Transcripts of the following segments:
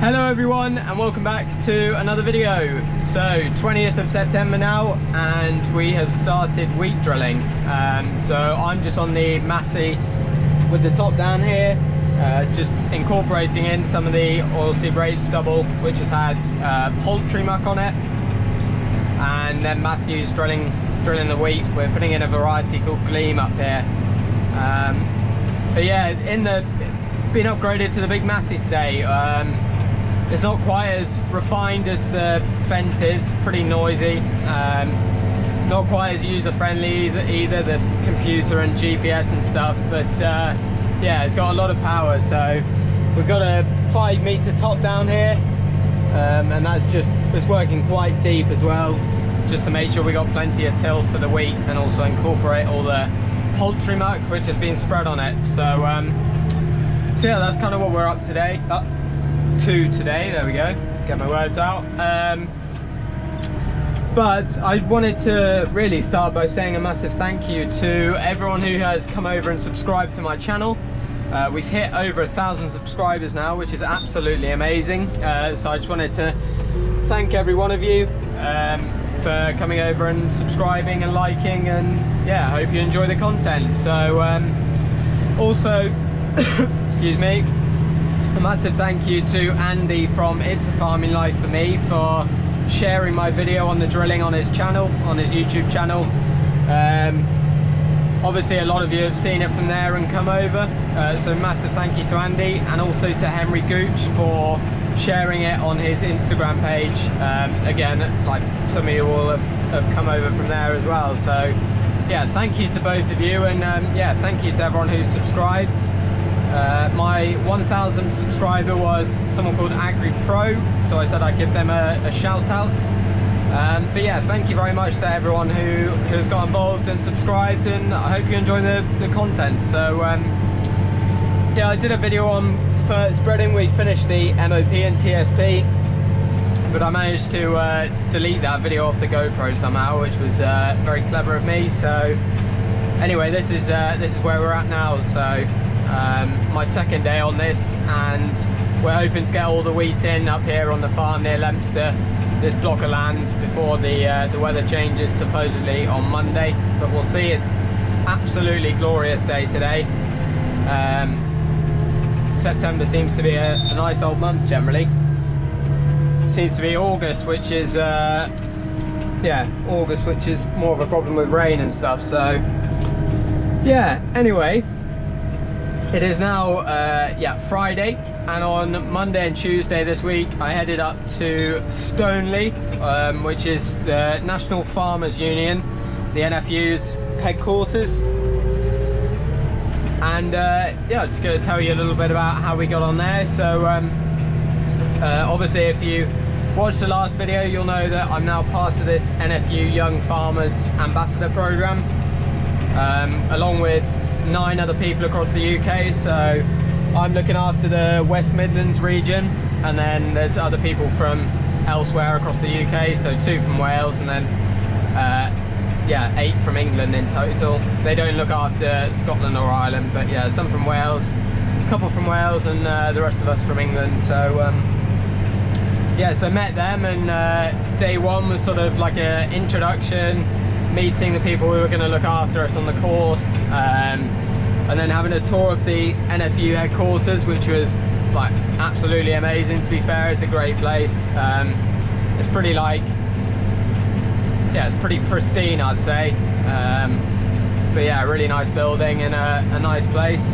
Hello everyone and welcome back to another video. So 20th of September now and we have started wheat drilling. So I'm just on the Massey with the top down here, just incorporating in some of the oilseed rape stubble which has had poultry muck on it, and then Matthew's drilling the wheat. We're putting in a variety called Gleam up here. But yeah, been upgraded to the big Massey today. It's not quite as refined as the Fent is, pretty noisy, not quite as user-friendly either, the computer and GPS and stuff, but yeah, it's got a lot of power. So we've got a 5 meter top down here, and it's working quite deep as well, just to make sure we got plenty of till for the wheat and also incorporate all the poultry muck which has been spread on it. So yeah, that's kind of what we're up to today. There we go, get my words out. But I wanted to really start by saying a massive thank you to everyone who has come over and subscribed to my channel. We've hit over 1,000 subscribers now, which is absolutely amazing. So I just wanted to thank every one of you for coming over and subscribing and liking, and yeah, I hope you enjoy the content. So also excuse me, a massive thank you to Andy from It's a Farming Life for Me for sharing my video on the drilling on his channel, on his YouTube channel. Obviously a lot of you have seen it from there and come over, so massive thank you to Andy, and also to Henry Gooch for sharing it on his Instagram page. Again, like some of you all have come over from there as well, so yeah, thank you to both of you, and yeah, thank you to everyone who's subscribed. My 1,000th subscriber was someone called Agri Pro, so I said I'd give them a shout out. But yeah, thank you very much to everyone who has got involved and subscribed, and I hope you enjoy the content. So yeah, I did a video on fert spreading. We finished the MOP and TSP, but I managed to delete that video off the GoPro somehow, which was very clever of me. So anyway, this is where we're at now. So my second day on this, and we're hoping to get all the wheat in up here on the farm near Leominster, this block of land, before the weather changes supposedly on Monday, but we'll see. It's absolutely glorious day today. September seems to be a nice old month generally. Seems to be August, which is yeah, August, which is more of a problem with rain and stuff. So yeah, anyway, it is now yeah, Friday, and on Monday and Tuesday this week I headed up to Stoneleigh, which is the National Farmers Union, the NFU's headquarters. And yeah, I'm just going to tell you a little bit about how we got on there. So obviously if you watched the last video, you'll know that I'm now part of this NFU Young Farmers Ambassador Programme, along with 9 other people across the UK. So I'm looking after the West Midlands region, and then there's other people from elsewhere across the UK, so 2 from Wales, and then yeah, 8 from England in total. They don't look after Scotland or Ireland, but yeah, some from Wales, a couple from Wales, and the rest of us from England. So yeah, so met them, and day 1 was sort of like an introduction, meeting the people who were going to look after us on the course, and then having a tour of the NFU headquarters, which was like absolutely amazing. To be fair, it's a great place. It's pretty like, yeah, it's pretty pristine, I'd say. But yeah, a really nice building and a nice place.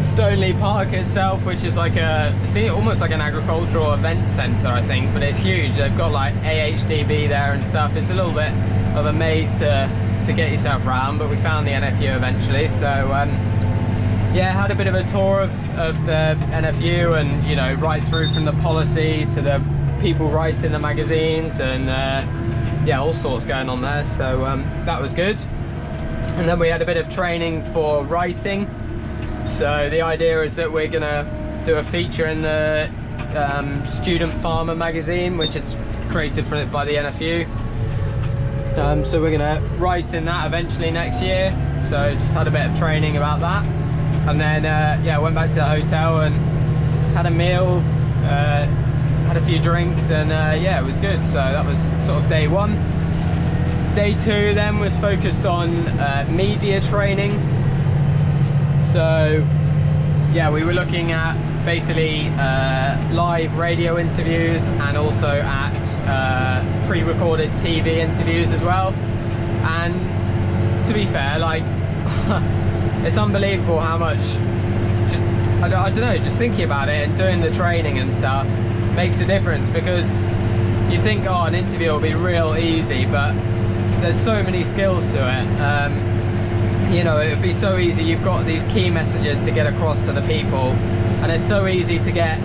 Stoneleigh Park itself, which is like almost like an agricultural event centre, I think, but it's huge. They've got like AHDB there and stuff. It's a little bit of a maze to get yourself around, but we found the NFU eventually. So yeah, had a bit of a tour of the NFU, and you know, right through from the policy to the people writing the magazines, and yeah, all sorts going on there. So that was good. And then we had a bit of training for writing. So the idea is that we're gonna do a feature in the Student Farmer magazine, which is created by the NFU. So we're gonna write in that eventually next year. So just had a bit of training about that, and then yeah, went back to the hotel and had a meal, had a few drinks, and yeah, it was good. So that was sort of day one. Day two then was focused on media training. So yeah, we were looking at basically live radio interviews and also at pre-recorded TV interviews as well. And to be fair, like it's unbelievable how much just I don't know, just thinking about it and doing the training and stuff makes a difference, because you think, oh, an interview will be real easy, but there's so many skills to it. You know, it would be so easy. You've got these key messages to get across to the people, and it's so easy to get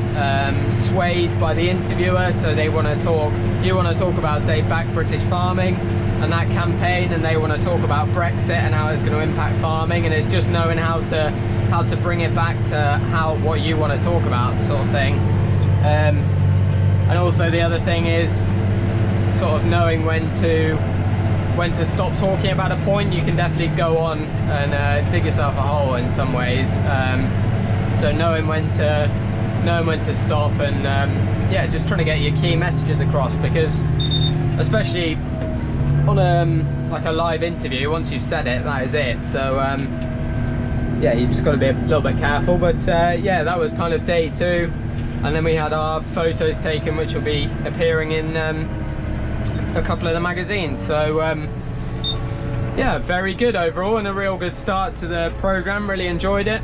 swayed by the interviewer. So they want to talk, you want to talk about, say, Back British Farming and that campaign, and they want to talk about Brexit and how it's going to impact farming, and it's just knowing how to bring it back to what you want to talk about, sort of thing. And also the other thing is sort of knowing when to stop talking about a point. You can definitely go on and dig yourself a hole in some ways. So knowing when to stop, and yeah, just trying to get your key messages across, because especially on like a live interview, once you've said it, that is it. So yeah, you just got to be a little bit careful. But yeah, that was kind of day two, and then we had our photos taken, which will be appearing in a couple of the magazines. So yeah, very good overall, and a real good start to the program. Really enjoyed it.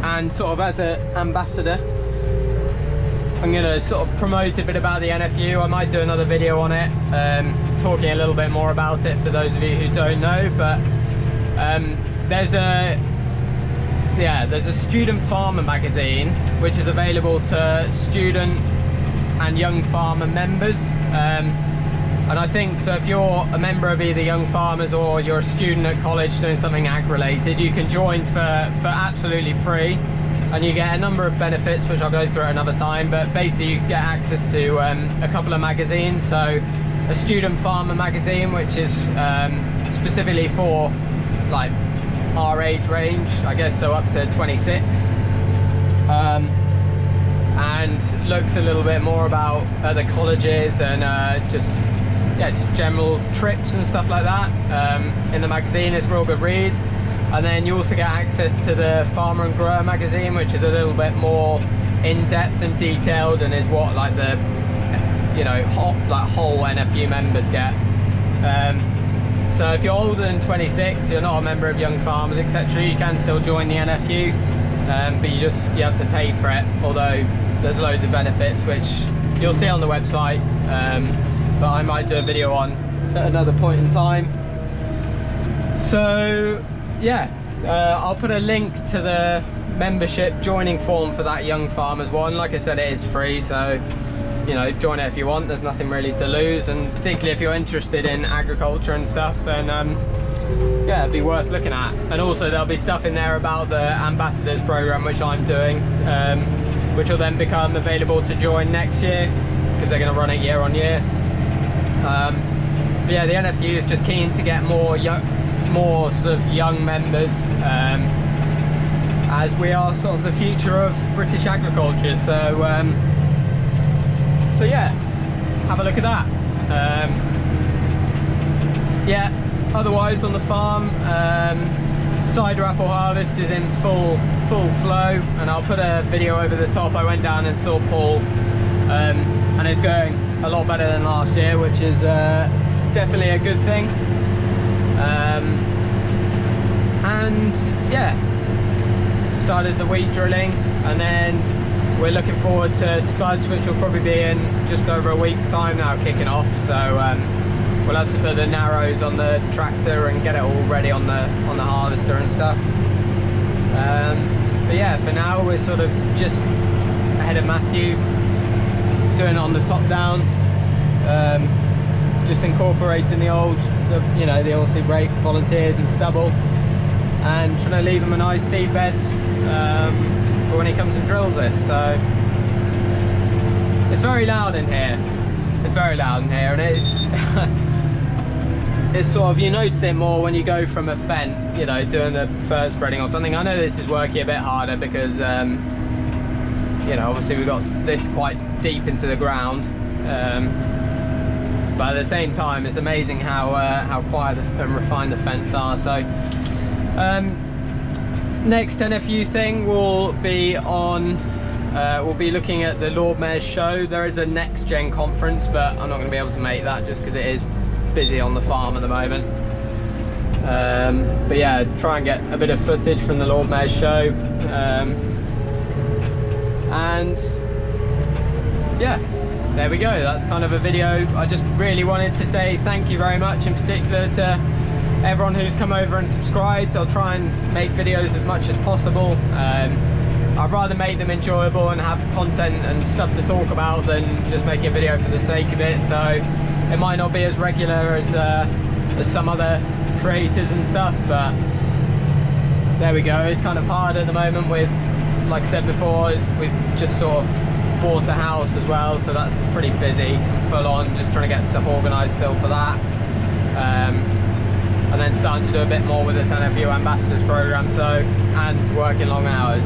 And sort of as an ambassador, I'm going to sort of promote a bit about the NFU. I might do another video on it, talking a little bit more about it for those of you who don't know. But there's a student farmer magazine which is available to student and young farmer members, and I think so if you're a member of either Young Farmers or you're a student at college doing something ag related, you can join for absolutely free, and you get a number of benefits which I'll go through at another time. But basically you get access to a couple of magazines. So a student farmer magazine, which is specifically for like our age range, I guess, so up to 26, and looks a little bit more about the colleges and just general trips and stuff like that. In the magazine, it's a real good read. And then you also get access to the Farmer and Grower magazine, which is a little bit more in-depth and detailed, and is what like the whole NFU members get. So if you're older than 26, you're not a member of Young Farmers, etc., you can still join the NFU, but you have to pay for it, although there's loads of benefits which you'll see on the website, but I might do a video on at another point in time. So yeah, I'll put a link to the membership joining form for that Young Farmers one. Like I said, it is free, so you know, join it if you want. There's nothing really to lose, and particularly if you're interested in agriculture and stuff, then yeah, it'd be worth looking at. And also there'll be stuff in there about the Ambassadors Programme, which I'm doing, which will then become available to join next year, because they're going to run it year on year. But yeah, the NFU is just keen to get more sort of young members, as we are sort of the future of British agriculture. So yeah, have a look at that. Yeah, otherwise on the farm, cider apple harvest is in full flow, and I'll put a video over the top. I went down and saw Paul, and it's going a lot better than last year, which is definitely a good thing. And yeah, started the wheat drilling, and then we're looking forward to spuds, which will probably be in just over a week's time now, kicking off. So we'll have to put the narrows on the tractor and get it all ready on the harvester and stuff. But yeah, for now we're sort of just ahead of Matthew, doing it on the top down, just incorporating the oilseed rape volunteers and stubble, and trying to leave them a nice seed bed for when he comes and drills it. So it's very loud in here. It's very loud in here, and it's it's sort of, you notice it more when you go from a fent, you know, doing the first spreading or something. I know this is working a bit harder because you know, obviously we've got this quite deep into the ground, but at the same time it's amazing how quiet and refined the fence are. So next NFU thing will be on, we'll be looking at the Lord Mayor's show. There is a next gen conference, but I'm not going to be able to make that just because it is busy on the farm at the moment. But yeah, try and get a bit of footage from the Lord Mayor's show, and yeah, there we go. That's kind of a video. I just really wanted to say thank you very much, in particular to everyone who's come over and subscribed. I'll try and make videos as much as possible. I'd rather make them enjoyable and have content and stuff to talk about than just making a video for the sake of it. So it might not be as regular as some other creators and stuff, but there we go. It's kind of hard at the moment with, like I said before, we've just sort of bought a house as well, so that's pretty busy and full on, just trying to get stuff organised still for that, and then starting to do a bit more with this NFU Ambassadors Programme, so, and working long hours,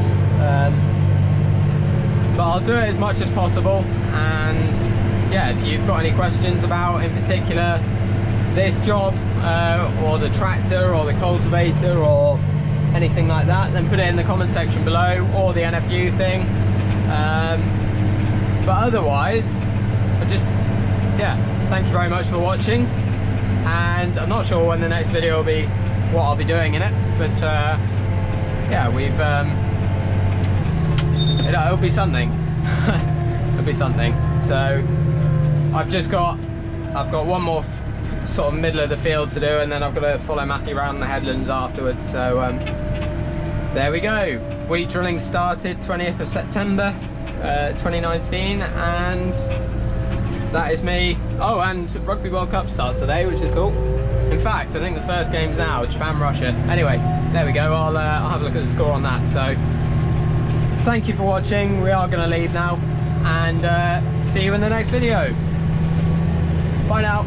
but I'll do it as much as possible. And yeah, if you've got any questions about, in particular, this job, or the tractor or the cultivator or anything like that, then put it in the comment section below, or the NFU thing. But otherwise, yeah, thank you very much for watching, and I'm not sure when the next video will be, what I'll be doing in it, but yeah, it'll be something. It'll be something. So I've got one more sort of middle of the field to do, and then I've got to follow Matthew around the headlands afterwards. So there we go. Wheat drilling started 20th of September 2019, and that is me. Oh, and Rugby World Cup starts today, which is cool. In fact, I think the first game's now, Japan-Russia. Anyway, there we go. I'll have a look at the score on that. So thank you for watching. We are going to leave now, and see you in the next video. Bye now.